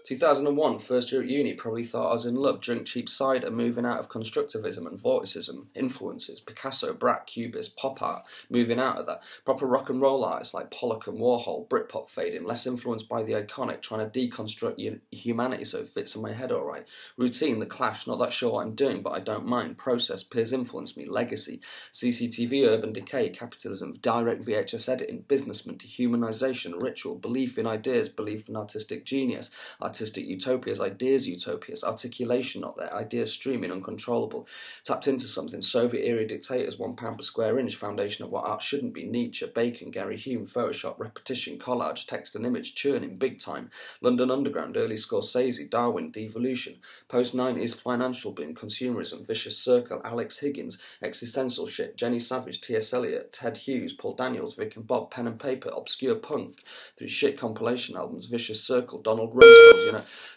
2001, first year at uni, probably thought I was in love, drink cheap cider, moving out of constructivism and vorticism, influences, Picasso, Braque, Cubist, pop art, moving out of that, proper rock and roll artists like Pollock and Warhol, Britpop fading, less influenced by the iconic, trying to deconstruct humanity so it fits in my head alright, routine, The Clash, not that sure what I'm doing, but I don't mind, process, peers influence me, legacy, CCTV, urban decay, capitalism, direct VHS editing, businessman, dehumanization, ritual, belief in ideas, belief in artistic genius, artistic utopias, ideas utopias, articulation not there, ideas streaming, uncontrollable, tapped into something, Soviet-era dictators, £1 per square inch, foundation of what art shouldn't be, Nietzsche, Bacon, Gary Hume, Photoshop, repetition, collage, text and image, churning, big time, London Underground, early Scorsese, Darwin, devolution, post-90s financial boom, consumerism, vicious circle, Alex Higgins, existential shit, Jenny Savage, T.S. Eliot, Ted Hughes, Paul Daniels, Vic and Bob, pen and paper, obscure punk, through shit compilation albums, vicious circle, Donald Rumsfeld,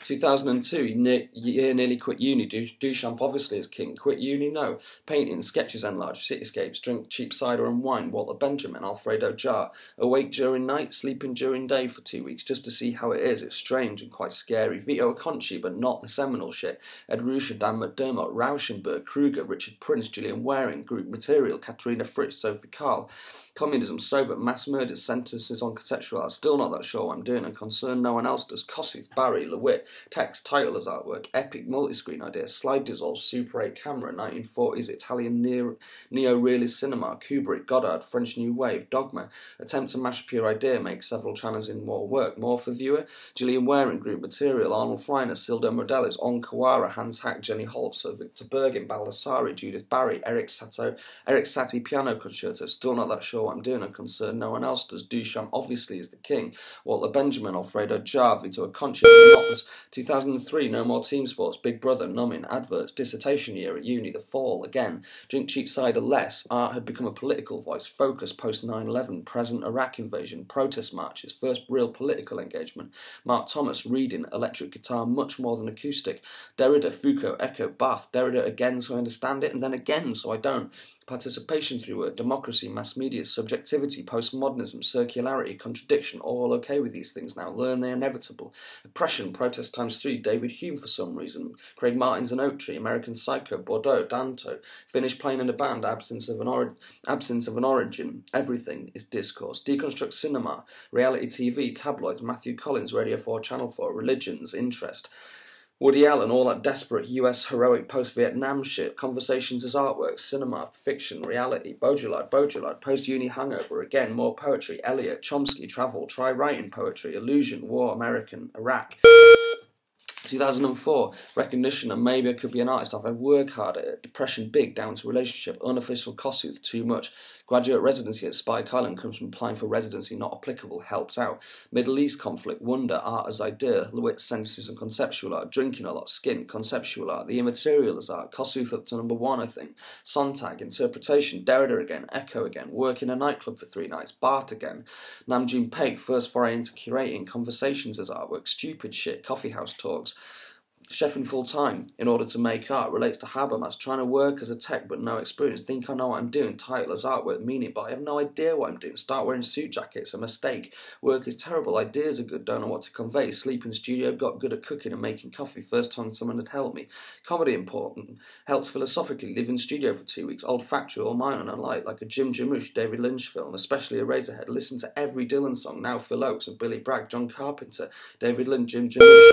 2002, year nearly quit uni, Duchamp obviously is king, quit uni, no, painting, sketches enlarged, cityscapes, drink cheap cider and wine, Walter Benjamin, Alfredo Jar, awake during night, sleeping during day for 2 weeks, just to see how it is, it's strange and quite scary, Vito Acconci, but not the seminal shit, Ed Ruscha, Dan McDermott, Rauschenberg, Kruger, Richard Prince, Gillian Waring, Group Material, Katerina Fritz, Sophie Karl, communism, Soviet, mass murders, sentences on conceptual art, still not that sure what I'm doing, and concerned no one else does, Kossuth, Barry, LeWitt, text, title as artwork, epic multi-screen idea, slide dissolve, Super 8 camera, 1940s, Italian neo-realist cinema, Kubrick, Godard, French New Wave, Dogma, attempt to mash pure idea, make several channels in more work, more for viewer, Gillian Waring, Group Material, Arnold Freiner, Sildo Modelis, On Kawara, Hans Hack, Jenny Holzer, Victor Bergin, Baldassari, Judith Barry, Eric Satie piano concerto, still not that sure what I'm doing and concerned no one else does, Duchamp obviously is the king, Walter Benjamin, Alfredo Jar, Vito Acconci, Monopolis, 2003, no more team sports, Big Brother, numbing, adverts, dissertation year at uni, The Fall, again, drink cheap cider less, art had become a political voice, focus post 9/11, present Iraq invasion, protest marches, first real political engagement, Mark Thomas, reading, electric guitar much more than acoustic, Derrida, Foucault, Echo, Barth, Derrida again so I understand it and then again so I don't, participation through work, democracy, mass media, subjectivity, postmodernism, circularity, contradiction, all okay with these things now, learn they're inevitable, oppression, protest times 3, David Hume for some reason, Craig Martin's An Oak Tree, American Psycho, Bordeaux, Danto, finish playing in a band, absence of an origin, everything is discourse, deconstruct cinema, reality TV, tabloids, Matthew Collins, Radio 4, Channel 4, religions, interest, Woody Allen, all that desperate US heroic post-Vietnam shit, conversations as artwork, cinema, fiction, reality, Baudrillard, post-uni hangover, again, more poetry, Eliot, Chomsky, travel, try writing poetry, illusion, war, American, Iraq. 2004, recognition and maybe I could be an artist if I work hard at it, depression big, down to relationship, unofficial Kossuth, too much, graduate residency at Spike Island comes from applying for residency not applicable, helps out, Middle East conflict, wonder, art as idea, LeWitt, sentences and conceptual art, drinking a lot, skin, conceptual art, the immaterial as art, Kossuth up to #1 I think, Sontag, interpretation, Derrida again, Echo again, work in a nightclub for 3 nights, Barth again, Namjoon Paik, first foray into curating, conversations as artwork, stupid shit, coffee house talks, chefing full time in order to make art, relates to Habermas, trying to work as a tech but no experience, think I know what I'm doing, title as artwork, meaning but I have no idea what I'm doing, start wearing suit jackets, a mistake, work is terrible, ideas are good, don't know what to convey, sleep in studio, got good at cooking and making coffee, first time someone had helped me, comedy important, helps philosophically, live in studio for 2 weeks, olfactory, all mine and light, like a Jim Jarmusch, David Lynch film, especially Eraserhead, listen to every Dylan song, now Phil Oakes and Billy Bragg, John Carpenter, David Lynch, Jim Jarmusch.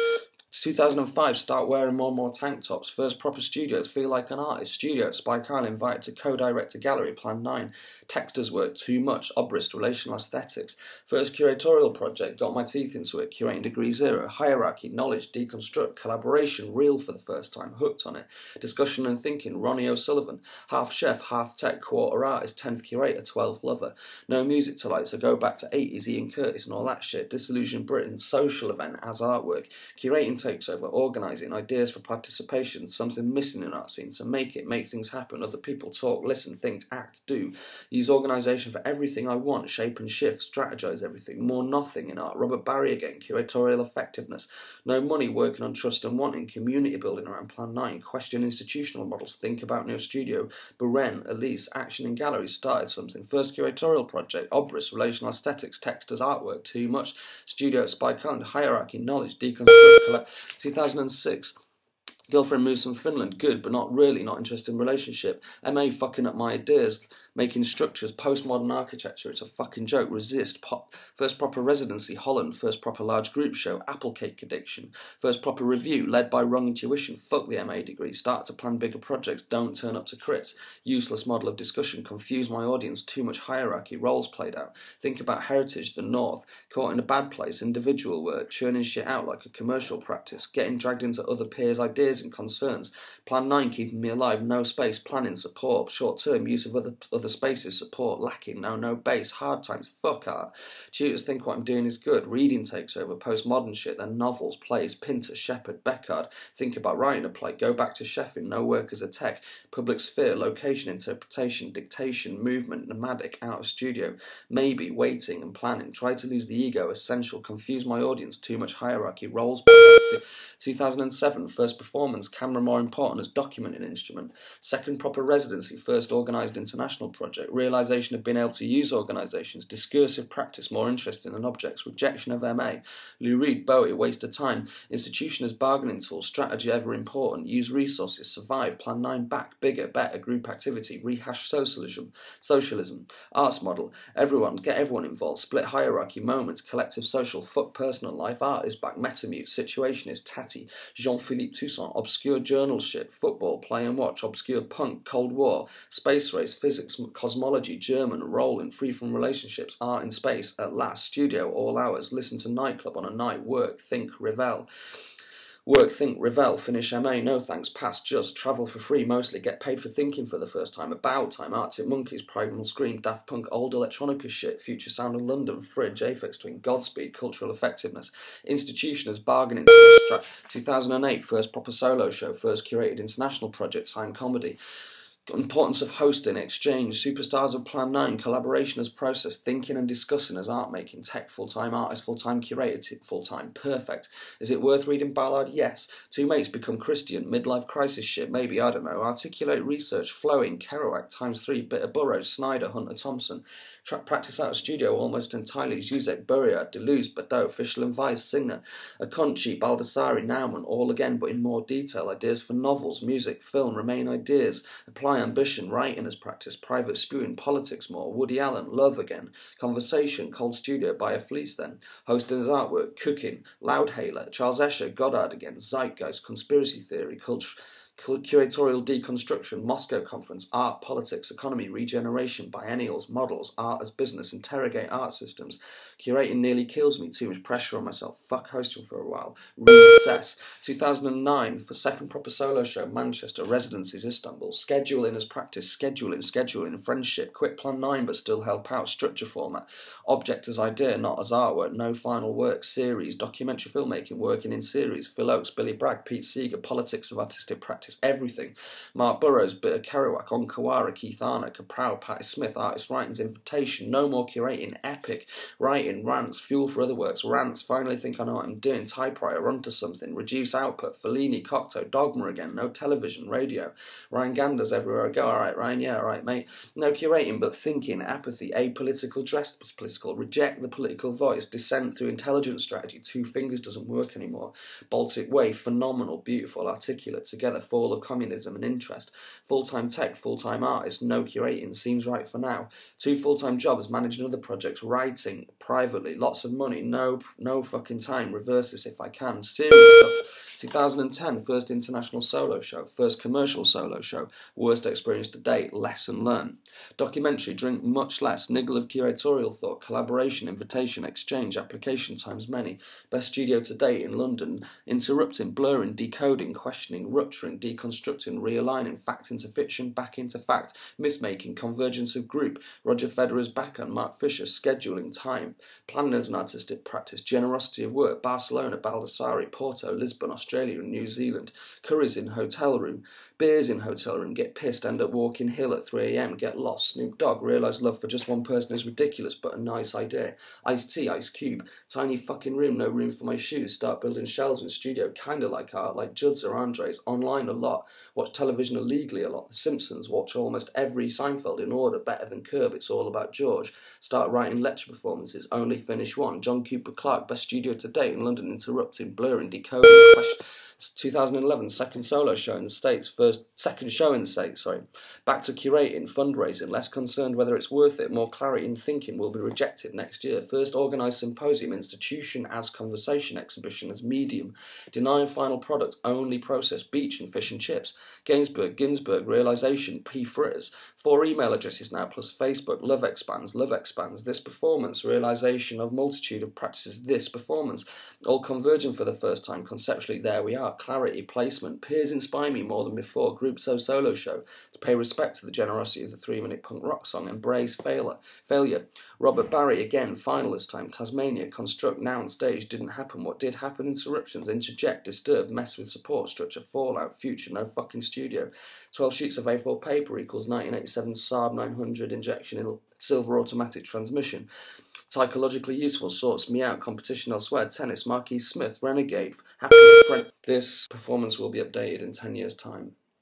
2005, start wearing more and more tank tops. First proper studios, feel like an artist. Studio at Spike Island, invited to co-direct a gallery, Plan 9. Texters work, too much. Obrist, relational aesthetics. First curatorial project, got my teeth into it. Curating Degree 0. Hierarchy, knowledge, deconstruct. Collaboration, real for the first time. Hooked on it. Discussion and thinking, Ronnie O'Sullivan. Half chef, half tech, quarter artist, 10th curator, 12th lover. No music to light, so go back to 80s, Ian Curtis and all that shit. Disillusioned Britain, social event as artwork. Curating takes over, organising, ideas for participation, something missing in art scene, so make things happen, other people talk, listen, think, act, do. Use organisation for everything I want, shape and shift, strategise everything, more nothing in art. Robert Barry again, curatorial effectiveness, no money, working on trust and wanting, community building around Plan 9, question institutional models, think about new studio, Beren, Elise, action in galleries, started something, first curatorial project, Obris, relational aesthetics, text as artwork, too much, studio at Spy Calendar, hierarchy, knowledge, deconstruct, 2006. Girlfriend moves from Finland, good, but not really, not interested in relationship. MA fucking up my ideas, making structures, postmodern architecture, it's a fucking joke. Resist, first proper residency, Holland, first proper large group show, apple cake addiction, first proper review, led by wrong intuition, fuck the MA degree, start to plan bigger projects, don't turn up to crits, useless model of discussion, confuse my audience, too much hierarchy, roles played out, think about heritage, the north, caught in a bad place, individual work, churning shit out like a commercial practice, getting dragged into other peers' ideas and concerns. Plan 9 keeping me alive, no space, planning, support, short term, use of other spaces, support, lacking, no base, hard times, fuck art. Tutors think what I'm doing is good, reading takes over, postmodern shit, then novels, plays, Pinter, Shepard, Beckard, think about writing a play, go back to Sheffield, no work as a tech, public sphere, location, interpretation, dictation, movement, nomadic, out of studio, maybe, waiting and planning, try to lose the ego, essential, confuse my audience, too much hierarchy, roles, 2007, first performance, camera more important as documenting instrument, second proper residency, first organised international project, realisation of being able to use organisations, discursive practice, more interesting than objects, rejection of MA, Lou Reed, Bowie, waste of time, institution as bargaining tool, strategy ever important, use resources, survive, plan 9 back, bigger, better, group activity, rehash socialism, arts model, everyone, get everyone involved, split hierarchy, moments, collective social, fuck personal life, art is back, metamute, situation is tatty, Jean-Philippe Toussaint, obscure journal shit, football, play and watch, obscure punk, Cold War, space race, physics, cosmology, German, rolling, free from relationships, art in space, at last, studio, all hours, listen to nightclub on a night, work, think, revel. Work, think, revel, finish MA, no thanks, pass, just, travel for free mostly, get paid for thinking for the first time, About Time, Arctic Monkeys, Primal Scream, Daft Punk, old electronica shit, Future Sound of London, Fridge, Aphex Twin, Godspeed, cultural effectiveness, institution as bargaining, 2008, first proper solo show, first curated international project, time comedy, importance of hosting, exchange, superstars of Plan 9, collaboration as process, thinking and discussing as art making, tech full-time, artist full-time, curated full-time, perfect. Is it worth reading Ballard? Yes. Two mates become Christian, midlife crisis shit, maybe, I don't know. Articulate research, flowing, Kerouac, ×3, bit of Burroughs, Snyder, Hunter Thompson. Practice out of studio almost entirely, Zuzek, Burriard, Deleuze, Badeau, Fischl and Weiss, Singer, Aconci, Baldassari, Naumann, all again but in more detail, ideas for novels, music, film, remain ideas, apply ambition, writing as practice, private spewing, politics more, Woody Allen, love again, conversation, cold studio, buy a fleece then, hosting as artwork, cooking, Loudhailer, Charles Escher, Goddard again, zeitgeist, conspiracy theory, culture, curatorial deconstruction, Moscow conference, art, politics, economy, regeneration, biennials, models, art as business, interrogate art systems, curating nearly kills me, too much pressure on myself, fuck hosting for a while, reassess, 2009, for second proper solo show, Manchester, residencies, Istanbul, scheduling as practice, scheduling, friendship, quit Plan 9 but still help out, structure format, object as idea, not as artwork, no final work, series, documentary filmmaking, working in series, Phil Oakes, Billy Bragg, Pete Seeger, politics of artistic practice, everything. Mark Burrows, bit of Kerouac, On Kawara, Keith Arnold, Caprow, Patti Smith, artist writings, invitation, no more curating, epic, writing, rants, fuel for other works, rants, finally think I know what I'm doing, typewriter, onto something, reduce output, Fellini, Cocteau, Dogma again, no television, radio, Ryan Ganders everywhere I go, alright Ryan, yeah, alright mate, no curating but thinking, apathy, apolitical, dressed political, reject the political voice, dissent through intelligence strategy, two fingers doesn't work anymore, Baltic Way, phenomenal, beautiful, articulate, together, fall of communism and interest, full-time tech, full-time artist, no curating, seems right for now, two full-time jobs, managing other projects, writing, privately, lots of money, no fucking time, reverse this if I can, serious stuff, 2010, first international solo show, first commercial solo show, worst experience to date, lesson learned. Documentary, drink much less, niggle of curatorial thought, collaboration, invitation, exchange, application times many. Best studio to date in London, interrupting, blurring, decoding, questioning, rupturing, deconstructing, realigning, fact into fiction, back into fact, myth-making, convergence of group, Roger Federer's backhand, Mark Fisher, scheduling, time, planning as an artistic practice, generosity of work, Barcelona, Baldassare, Porto, Lisbon, Australia and New Zealand, curries in hotel room, beers in hotel room, get pissed, end up walking hill at 3 a.m, get lost, Snoop Dogg, realise love for just one person is ridiculous but a nice idea, Ice-T, Ice Cube, tiny fucking room, no room for my shoes, start building shelves in studio, kinda like art, like Judd's or Andre's, online a lot, watch television illegally a lot, The Simpsons, watch almost every Seinfeld in order, better than Curb, it's all about George, start writing lecture performances, only finish one, John Cooper Clarke, best studio to date in London, interrupting, blurring, decoding, 2011, second solo show in the States, second show in the States, back to curating, fundraising, less concerned whether it's worth it, more clarity in thinking, will be rejected next year, first organised symposium, institution as conversation, exhibition as medium, denying final product, only process, beach and fish and chips, Ginsberg, realisation, P. Fritters, 4 email addresses now plus Facebook, love expands, this performance, realisation of multitude of practices, this performance, all converging for the first time, conceptually there we are, clarity, placement, peers inspire me more than before, group solo show, to pay respect to the generosity of the 3-minute punk rock song, embrace failure, Robert Barry again, finalist time, Tasmania, construct, noun, stage, didn't happen, what did happen, interruptions, interject, disturb, mess with support, structure, fallout, future, no fucking studio, 12 sheets of A4 paper equals 1987 Saab 900 injection in silver automatic transmission, psychologically useful, sorts me out, competition elsewhere, tennis, Marquis Smith, renegade, happy friend. This performance will be updated in 10 years' time.